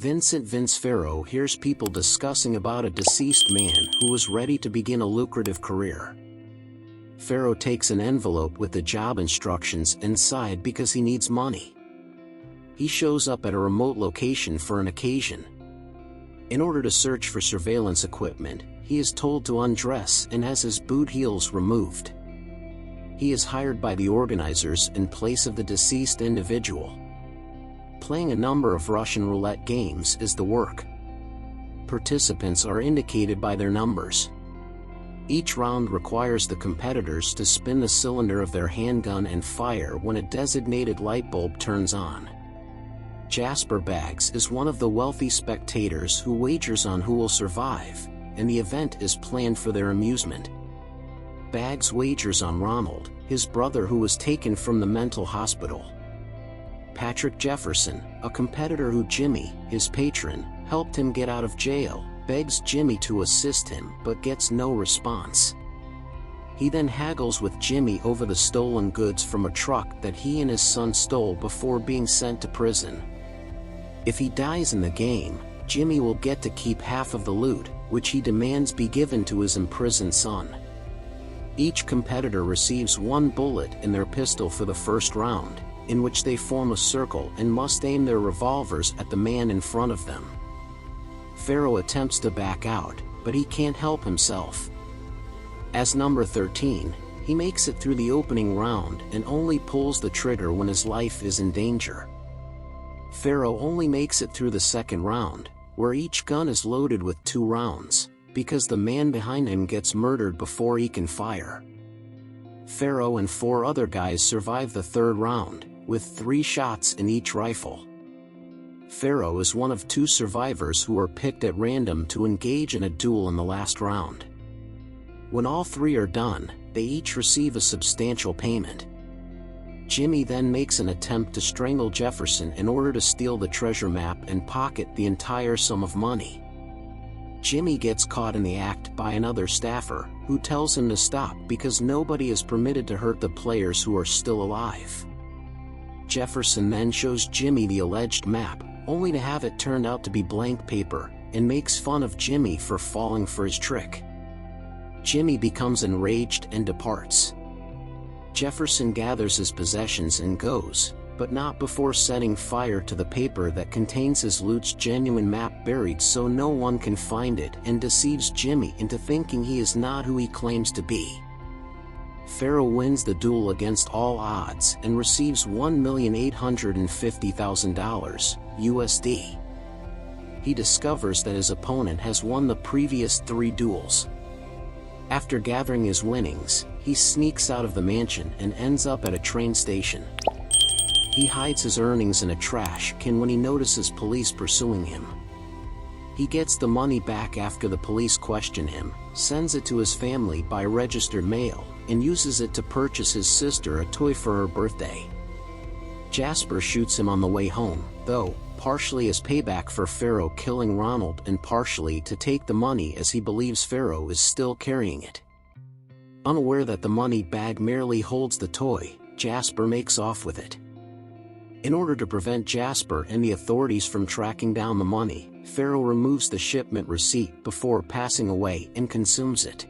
Vince Farrow hears people discussing about a deceased man who was ready to begin a lucrative career. Farrow takes an envelope with the job instructions inside because he needs money. He shows up at a remote location for an occasion. In order to search for surveillance equipment, he is told to undress and has his boot heels removed. He is hired by the organizers in place of the deceased individual. Playing a number of Russian roulette games is the work. Participants are indicated by their numbers. Each round requires the competitors to spin the cylinder of their handgun and fire when a designated light bulb turns on. Jasper Baggs is one of the wealthy spectators who wagers on who will survive, and the event is planned for their amusement. Baggs wagers on Ronald, his brother who was taken from the mental hospital. Patrick Jefferson, a competitor who Jimmy, his patron, helped him get out of jail, begs Jimmy to assist him but gets no response. He then haggles with Jimmy over the stolen goods from a truck that he and his son stole before being sent to prison. If he dies in the game, Jimmy will get to keep half of the loot, which he demands be given to his imprisoned son. Each competitor receives one bullet in their pistol for the first round, in which they form a circle and must aim their revolvers at the man in front of them. Farrow attempts to back out, but he can't help himself. As number 13, he makes it through the opening round and only pulls the trigger when his life is in danger. Farrow only makes it through the second round, where each gun is loaded with 2 rounds, because the man behind him gets murdered before he can fire. Farrow and 4 other guys survive the third round, with 3 shots in each rifle. Farrow is one of 2 survivors who are picked at random to engage in a duel in the last round. When all 3 are done, they each receive a substantial payment. Jimmy then makes an attempt to strangle Jefferson in order to steal the treasure map and pocket the entire sum of money. Jimmy gets caught in the act by another staffer, who tells him to stop because nobody is permitted to hurt the players who are still alive. Jefferson then shows Jimmy the alleged map, only to have it turned out to be blank paper, and makes fun of Jimmy for falling for his trick. Jimmy becomes enraged and departs. Jefferson gathers his possessions and goes, but not before setting fire to the paper that contains his loot's genuine map buried so no one can find it, and deceives Jimmy into thinking he is not who he claims to be. Farrow wins the duel against all odds and receives $1,850,000 USD. He discovers that his opponent has won the previous 3 duels. After gathering his winnings, he sneaks out of the mansion and ends up at a train station. He hides his earnings in a trash can when he notices police pursuing him. He gets the money back after the police question him, sends it to his family by registered mail, and uses it to purchase his sister a toy for her birthday. Jasper shoots him on the way home, though, partially as payback for Farrow killing Ronald and partially to take the money as he believes Farrow is still carrying it. Unaware that the money bag merely holds the toy, Jasper makes off with it. In order to prevent Jasper and the authorities from tracking down the money, Farrow removes the shipment receipt before passing away and consumes it.